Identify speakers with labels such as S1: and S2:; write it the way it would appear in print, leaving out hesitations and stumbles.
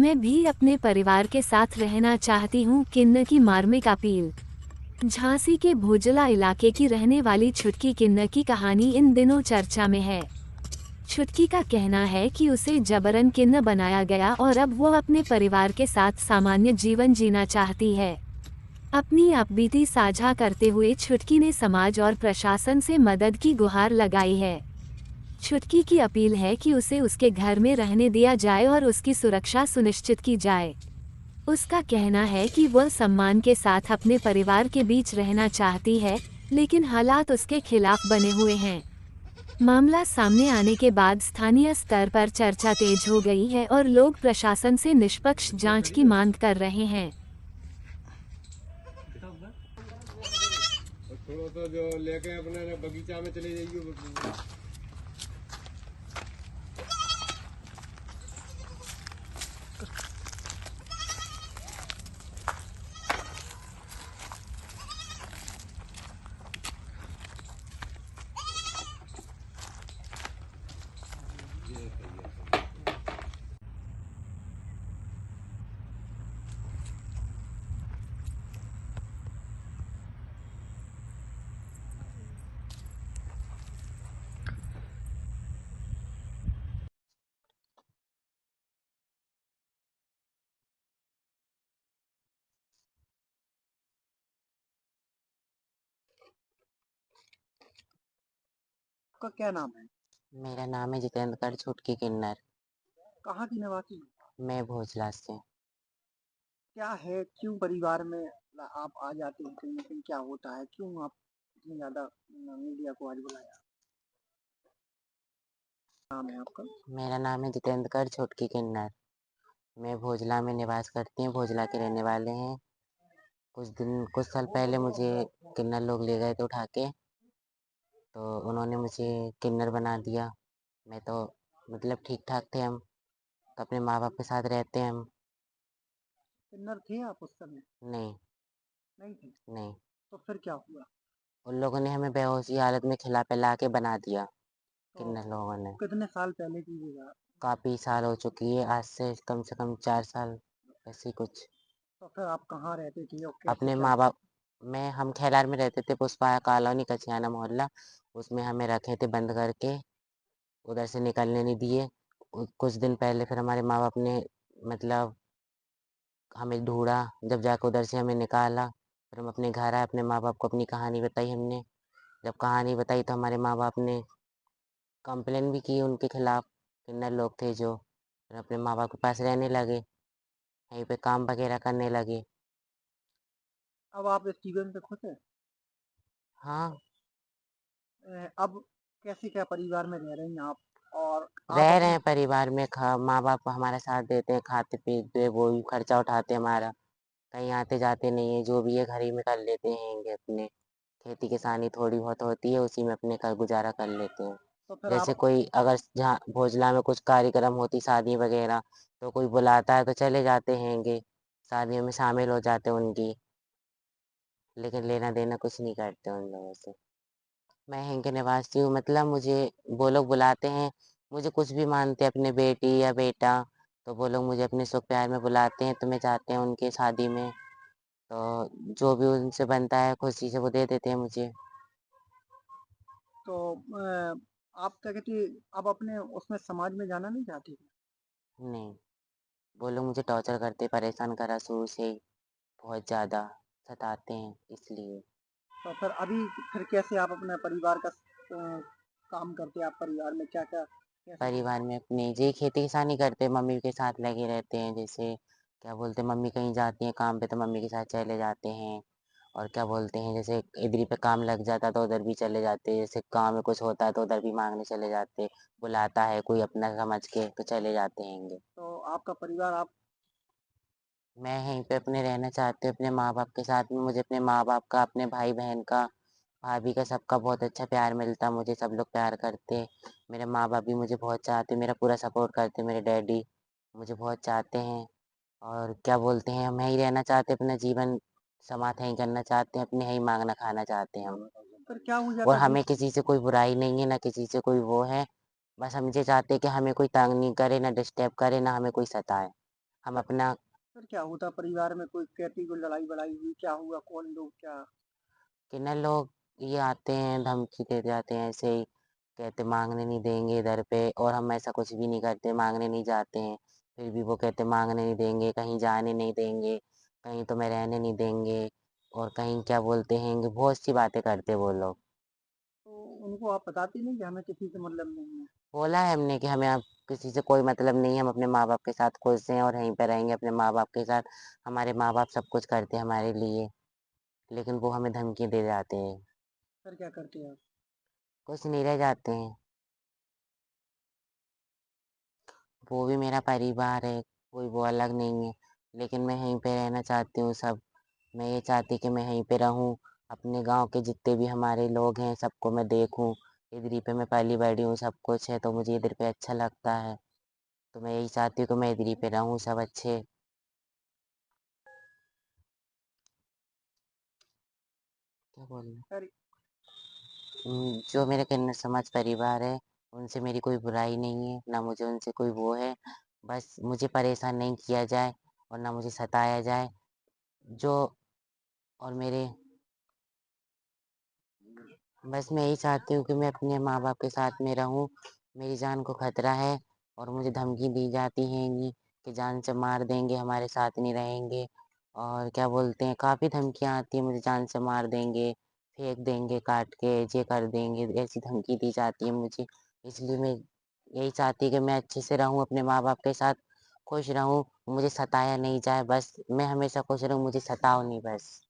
S1: मैं भी अपने परिवार के साथ रहना चाहती हूँ। किन्नर की मार्मिक अपील। झांसी के भोजला इलाके की रहने वाली छुटकी किन्नर की कहानी इन दिनों चर्चा में है। छुटकी का कहना है कि उसे जबरन किन्नर बनाया गया और अब वो अपने परिवार के साथ सामान्य जीवन जीना चाहती है। अपनी अपबीती साझा करते हुए छुटकी ने समाज और प्रशासन से मदद की गुहार लगाई है। छुटकी की अपील है कि उसे उसके घर में रहने दिया जाए और उसकी सुरक्षा सुनिश्चित की जाए। उसका कहना है कि वह सम्मान के साथ अपने परिवार के बीच रहना चाहती है, लेकिन हालात उसके खिलाफ बने हुए हैं। मामला सामने आने के बाद स्थानीय स्तर पर चर्चा तेज हो गई है और लोग प्रशासन से निष्पक्ष जांच की मांग कर रहे हैं।
S2: थोड़ा सा जो लेके अपने बगीचा में चले जाइए।
S3: आपका क्या नाम है?
S4: मेरा नाम है जितेंद्र कर छुटकी किन्नर।
S3: कहाँ की निवासी हो?
S4: मैं भोजला से।
S3: क्या है, क्यों परिवार में आप आ जाते हैं कहीं न कहीं, क्या होता है? क्यों आप इतनी ज़्यादा मीडिया को आज बुलाया? नाम है आपका?
S4: मेरा नाम है जितेंद्र कर छुटकी किन्नर। मैं भोजला में निवास करती हूँ, भोजला के रहने वाले हैं। कुछ साल पहले मुझे किन्नर लोग ले गए थे उठा के, तो उन्होंने मुझे किन्नर बना दिया। मैं तो मतलब ठीक ठाक थे हम, तो अपने माँ बाप के साथ रहते हैं हम।
S3: किन्नर थे आप उस समय?
S4: नहीं।
S3: नहीं थे?
S4: नहीं,
S3: तो फिर क्या हुआ?
S4: उन लोगों ने हमें बेहोशी हालत में खिला पिला के बना दिया।
S3: तो
S4: किन्नर लोगों ने।
S3: कितने साल पहले की ये बात?
S4: काफ़ी साल हो चुकी है, आज से कम 4 साल ऐसे ही कुछ।
S3: तो फिर आप कहाँ रहते थे और कैसे
S4: अपने
S3: क्या?
S4: माँ बाप में हम खैलार में रहते थे, पुष्पा कॉलोनी कचियाना मोहल्ला। उसमें हमें रखे थे बंद करके, उधर से निकलने नहीं दिए। कुछ दिन पहले फिर हमारे माँ बाप ने मतलब हमें ढूंढा, जब जाकर उधर से हमें निकाला। फिर हम अपने घर आए, अपने माँ बाप को अपनी कहानी बताई हमने। जब कहानी बताई तो हमारे माँ बाप ने कंप्लेन भी की उनके खिलाफ। किन्नर लोग थे जो, फिर अपने माँ बाप के पास रहने लगे, यहीं पे काम वगैरह करने लगे।
S3: अब आप इस जीवन से खुश हैं?
S4: हाँ।
S3: अब कैसे क्या परिवार में रह रही हैं आप? और आप
S4: रह रहे
S3: अपने
S4: हैं परिवार में, माँ बाप हमारा साथ देते हैं, खाते पीते वो भी खर्चा उठाते हैं हमारा। कहीं आते जाते नहीं है, जो भी है घर ही में कर लेते हैं अपने। खेती किसानी थोड़ी बहुत होती है, उसी में अपने का गुजारा कर लेते हैं।
S3: तो फिर
S4: जैसे
S3: आप
S4: कोई अगर जहाँ भोजला में कुछ कार्यक्रम होती शादी वगैरह, तो कोई बुलाता है तो चले जाते हैंगे, शादियों में शामिल हो जाते हैं उनकी। लेकिन लेना देना कुछ नहीं करते उन लोगों से। मैं यहीं के निवासी हूँ, मतलब मुझे वो लोग बुलाते हैं, मुझे कुछ भी मानते हैं, अपने बेटी या बेटा, तो वो लोग मुझे अपने सुख प्यार में बुलाते हैं, तो मैं जाते हैं उनके शादी में। तो जो भी उनसे बनता है खुशी से वो दे देते हैं मुझे।
S3: तो आप क्या कहती है, आप अपने उसमें समाज में जाना नहीं चाहती?
S4: नहीं, वो लोग मुझे टॉर्चर करते, परेशान करा शुरू से ही, बहुत ज़्यादा सताते हैं इसलिए।
S3: तो फिर अभी फिर कैसे आप अपने परिवार का काम करते हैं? आप परिवार में क्या-क्या कैसे क्या?
S4: परिवार में अपने जी खेती किसानी करते हैं, मम्मी के साथ लगे रहते हैं। जैसे क्या बोलते हैं, मम्मी कहीं जाती हैं काम पे तो मम्मी के साथ चले जाते हैं। और क्या बोलते हैं, जैसे इधर ही पे काम लग जाता तो उधर भी चले जाते हैं। जैसे गाँव में कुछ होता है तो उधर भी मांगने चले जाते, बुलाता है कोई अपना समझ के तो चले जाते हैंगे।
S3: तो आपका परिवार आप
S4: मैं यहीं पे अपने रहना चाहती हूँ अपने माँ बाप के साथ में। मुझे अपने माँ बाप का, अपने भाई बहन का, भाभी का, सबका बहुत अच्छा प्यार मिलता है मुझे, सब लोग प्यार करते हैं। मेरे माँ बाप भी मुझे बहुत चाहते हैं, मेरा पूरा सपोर्ट करते हैं। मेरे डैडी मुझे बहुत चाहते हैं। और क्या बोलते हैं, हम यहीं रहना चाहते हैं, अपना जीवन समाप्त यहीं करना चाहते हैं, अपने यहीं मांगना खाना चाहते हैं हम।
S3: फिर क्या हो
S4: और
S3: जाता है
S4: हमें किसी से कोई बुराई नहीं है, ना किसी से कोई वो है। बस हम ये चाहते हैं कि हमें कोई तंग नहीं करे, ना डिस्टर्ब करे, ना हमें कोई सताए। हम अपना
S3: सर क्या होता परिवार में कोई कहती कोई लड़ाई-वड़ाई हुई, क्या हुआ? कौन लोग क्या
S4: कि ना लोग ये आते हैं धमकी दे जाते हैं ऐसे ही कहते मांगने नहीं देंगे इधर पे और हम ऐसा कुछ भी नहीं करते मांगने नहीं जाते हैं फिर भी वो कहते मांगने नहीं देंगे कहीं जाने नहीं देंगे कहीं तो मैं रहने नहीं देंगे और कहीं क्या बोलते हैं बहुत सी बातें करते वो लोग
S3: तो उनको आप बताते नहीं कि हमें किसी से मतलब नहीं है?
S4: बोला है हमने कि हमें अब किसी से कोई मतलब नहीं है हम अपने माँ बाप के साथ खुश हैं और यहीं पे रहेंगे अपने माँ बाप के साथ हमारे माँ बाप सब कुछ करते हैं हमारे लिए लेकिन वो हमें धमकी दे जाते हैं
S3: सर क्या करते हैं आप?
S4: कुछ नहीं रह जाते हैं वो भी मेरा परिवार है कोई वो अलग नहीं है लेकिन मैं यहीं पे रहना चाहती हूँ सब मैं ये चाहती कि मैं यहीं पे रहूँ अपने गांव के जितने भी हमारे लोग हैं सबको मैं देखूँ इधर ही पे मैं पली बड़ी हूँ सब कुछ है तो मुझे इधर पे अच्छा लगता है तो मैं यही चाहती हूँ कि मैं इधर ही पे रहूँ सब अच्छे क्या बोलना
S3: सर
S4: जो मेरे किन्नर समाज परिवार है उनसे मेरी कोई बुराई नहीं है ना मुझे उनसे कोई वो है बस मुझे परेशान नहीं किया जाए और ना मुझे सताया जाए जो और मेरे बस मैं यही चाहती हूँ कि मैं अपने माँ बाप के साथ में रहूँ मेरी जान को खतरा है और मुझे धमकी दी जाती है कि जान से मार देंगे हमारे साथ नहीं रहेंगे और क्या बोलते हैं काफ़ी धमकियाँ आती हैं मुझे जान से मार देंगे फेंक देंगे काट के ये कर देंगे ऐसी धमकी दी जाती है मुझे इसलिए मैं यही चाहती कि मैं अच्छे से रहूँ अपने माँ बाप के साथ खुश रहूँ मुझे सताया नहीं जाए बस मैं हमेशा खुश रहूँ मुझे सताओ नहीं बस